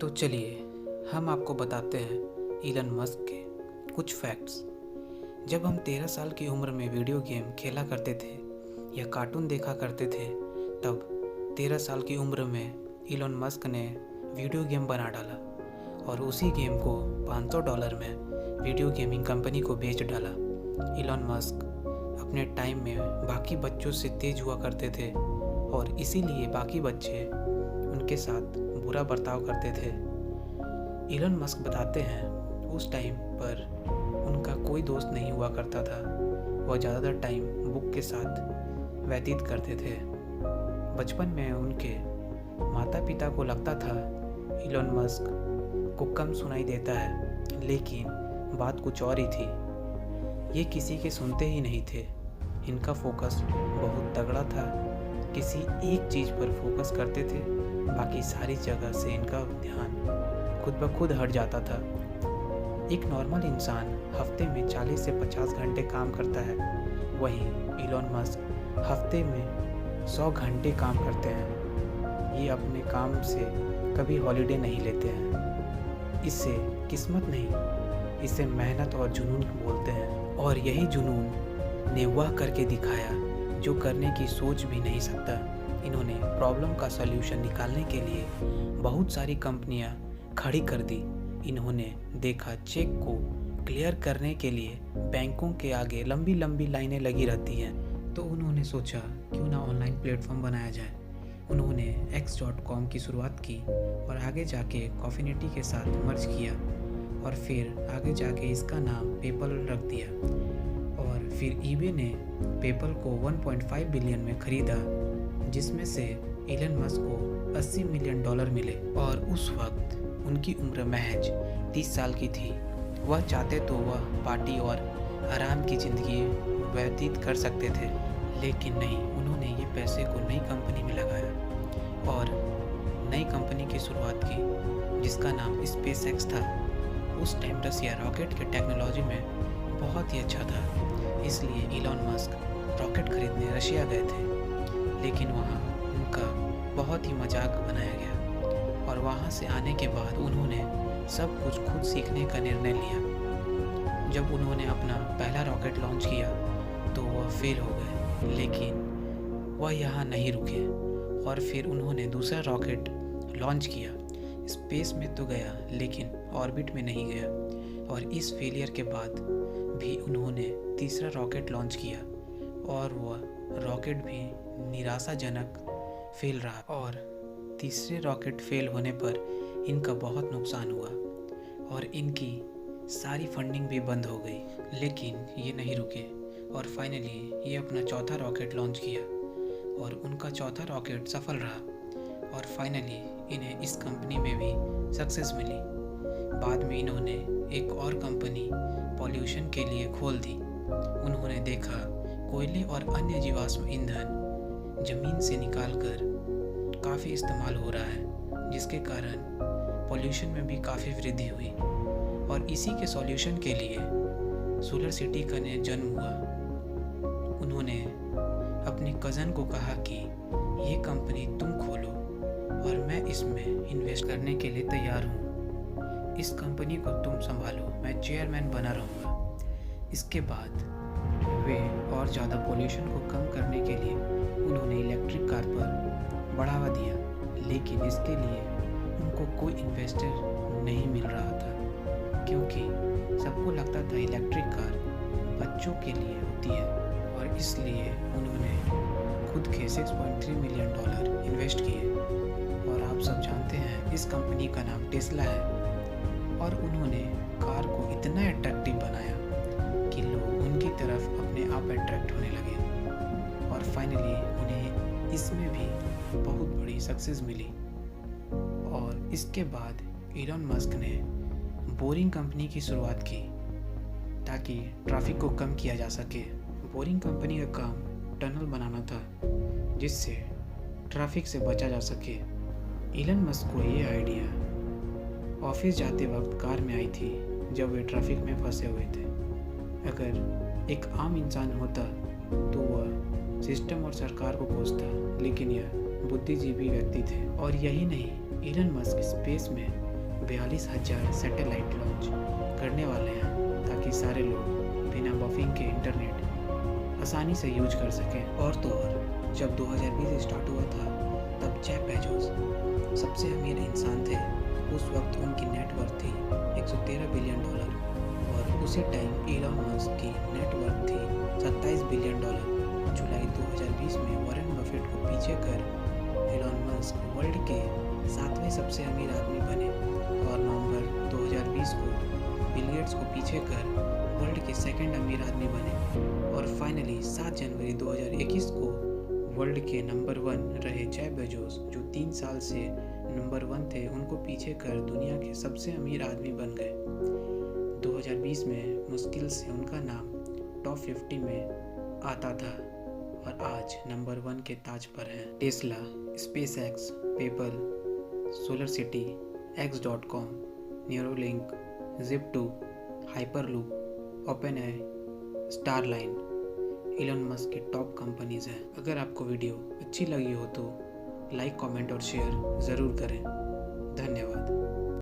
तो चलिए हम आपको बताते हैं इलन मस्क के कुछ फैक्ट्स। जब हम 13 साल की उम्र में वीडियो गेम खेला करते थे या कार्टून देखा करते थे, तब 13 साल की उम्र में इलन मस्क ने वीडियो गेम बना डाला और उसी गेम को $500 में वीडियो गेमिंग कंपनी को बेच डाला। इलन मस्क अपने टाइम में बाकी बच्चों से तेज हुआ करते थे और इसीलिए बाकी बच्चे उनके साथ बुरा बर्ताव करते थे। इलन मस्क बताते हैं उस टाइम पर उनका कोई दोस्त नहीं हुआ करता था। वह ज़्यादातर टाइम बुक के साथ व्यतीत करते थे। बचपन में उनके माता पिता को लगता था इलन मस्क को कम सुनाई देता है, लेकिन बात कुछ और ही थी। ये किसी के सुनते ही नहीं थे। इनका फोकस बहुत तगड़ा था, किसी एक चीज़ पर फोकस करते थे, बाकी सारी जगह से इनका ध्यान खुद ब खुद हट जाता था। एक नॉर्मल इंसान हफ्ते में 40 से 50 घंटे काम करता है, वहीं इलन मस्क हफ्ते में 100 घंटे काम करते हैं। ये अपने काम से कभी हॉलिडे नहीं लेते हैं। इसे किस्मत नहीं, इसे मेहनत और जुनून बोलते हैं। और यही जुनून ने वह करके दिखाया जो करने की सोच भी नहीं सकता। इन्होंने प्रॉब्लम का सल्यूशन निकालने के लिए बहुत सारी कंपनियां खड़ी कर दी। इन्होंने देखा चेक को क्लियर करने के लिए बैंकों के आगे लंबी लंबी लाइनें लगी रहती हैं, तो उन्होंने सोचा क्यों ना ऑनलाइन प्लेटफॉर्म बनाया जाए। उन्होंने X.com की शुरुआत की और आगे जाके कॉफिनिटी के साथ मर्ज किया और फिर आगे जाके इसका नाम पेपल रख दिया। और फिर ईबे ने पेपल को 1.5 बिलियन में खरीदा, जिसमें से इलन मस्क को $80 मिलियन मिले। और उस वक्त उनकी उम्र महज 30 साल की थी। वह चाहते तो वह पार्टी और आराम की ज़िंदगी व्यतीत कर सकते थे, लेकिन नहीं, उन्होंने ये पैसे को नई कंपनी में लगाया और नई कंपनी की शुरुआत की जिसका नाम स्पेस एक्स था। उस टाइम रसिया रॉकेट के टेक्नोलॉजी में बहुत ही अच्छा था, इसलिए इलन मस्क रॉकेट खरीदने रशिया गए थे, लेकिन वहाँ उनका बहुत ही मजाक बनाया गया और वहाँ से आने के बाद उन्होंने सब कुछ खुद सीखने का निर्णय लिया। जब उन्होंने अपना पहला रॉकेट लॉन्च किया तो वह फेल हो गए, लेकिन वह यहाँ नहीं रुके और फिर उन्होंने दूसरा रॉकेट लॉन्च किया। स्पेस में तो गया लेकिन ऑर्बिट में नहीं गया। और इस फेलियर के बाद भी उन्होंने तीसरा रॉकेट लॉन्च किया और वह रॉकेट भी निराशाजनक फेल रहा। और तीसरे रॉकेट फेल होने पर इनका बहुत नुकसान हुआ और इनकी सारी फंडिंग भी बंद हो गई, लेकिन ये नहीं रुके और फाइनली ये अपना चौथा रॉकेट लॉन्च किया और उनका चौथा रॉकेट सफल रहा और फाइनली इन्हें इस कंपनी में भी सक्सेस मिली। बाद में इन्होंने एक और कंपनी पॉल्यूशन के लिए खोल दी। उन्होंने देखा कोयले और अन्य जीवाश्म ईंधन ज़मीन से निकालकर काफ़ी इस्तेमाल हो रहा है, जिसके कारण पॉल्यूशन में भी काफ़ी वृद्धि हुई। और इसी के सॉल्यूशन के लिए सोलर सिटी का जन्म हुआ। उन्होंने अपने कज़न को कहा कि ये कंपनी तुम खोलो और मैं इसमें इन्वेस्ट करने के लिए तैयार हूँ। इस कंपनी को तुम संभालो, मैं चेयरमैन बना रहूँगा। इसके बाद वे और ज़्यादा पोल्यूशन को कम करने के लिए उन्होंने इलेक्ट्रिक कार पर बढ़ावा दिया, लेकिन इसके लिए उनको कोई इन्वेस्टर नहीं मिल रहा था, क्योंकि सबको लगता था इलेक्ट्रिक कार बच्चों के लिए होती है। और इसलिए उन्होंने खुद के $6.3 मिलियन इन्वेस्ट किए। और आप सब जानते हैं इस कंपनी का नाम टेस्ला है। और उन्होंने कार को इतना अट्रैक्टिव बनाया कि लोग उनकी तरफ अपने आप अट्रैक्ट होने लगे और फाइनली उन्हें इसमें भी बहुत बड़ी सक्सेस मिली। और इसके बाद इलन मस्क ने बोरिंग कंपनी की शुरुआत की ताकि ट्रैफिक को कम किया जा सके। बोरिंग कंपनी का काम टनल बनाना था जिससे ट्रैफिक से बचा जा सके। इलन मस्क को ये आइडिया ऑफिस जाते वक्त कार में आई थी जब वे ट्रैफिक में फंसे हुए थे। अगर एक आम इंसान होता तो वह सिस्टम और सरकार को कोसता, लेकिन यह बुद्धिजीवी व्यक्ति थे। और यही नहीं, इलन मस्क स्पेस में 42,000 सैटेलाइट लॉन्च करने वाले हैं ताकि सारे लोग बिना बफिंग के इंटरनेट आसानी से यूज कर सकें। और तो और जब 2020 स्टार्ट हुआ था तब जेफ बेजोस सबसे अमीर इंसान थे। उस वक्त उनकी नेटवर्थ थी $113 बिलियन और उसी टाइम इलॉन मस्क की नेटवर्थ थी $27 बिलियन। जुलाई 2020 में वॉरेन बफेट को पीछे कर इलॉन मस्क वर्ल्ड के 7वें सबसे अमीर आदमी बने और नवंबर 2020 को बिल गेट्स को पीछे कर वर्ल्ड के सेकंड अमीर आदमी बने और फाइनली 7 जनवरी 2021 को वर्ल्ड के नंबर 1 रहे जेफ बेजोस, जो 3 साल से नंबर 1 थे, उनको पीछे कर दुनिया के सबसे अमीर आदमी बन गए। 2020 में मुश्किल से उनका नाम टॉप 50 में आता था और आज नंबर 1 के ताज पर है। Tesla, SpaceX, PayPal, solar city, X.com, Neuralink, Zip2, hyperloop, OpenAI, Starline Elon Musk की टॉप कंपनीज हैं। अगर आपको वीडियो अच्छी लगी हो तो लाइक, कमेंट और शेयर ज़रूर करें। धन्यवाद।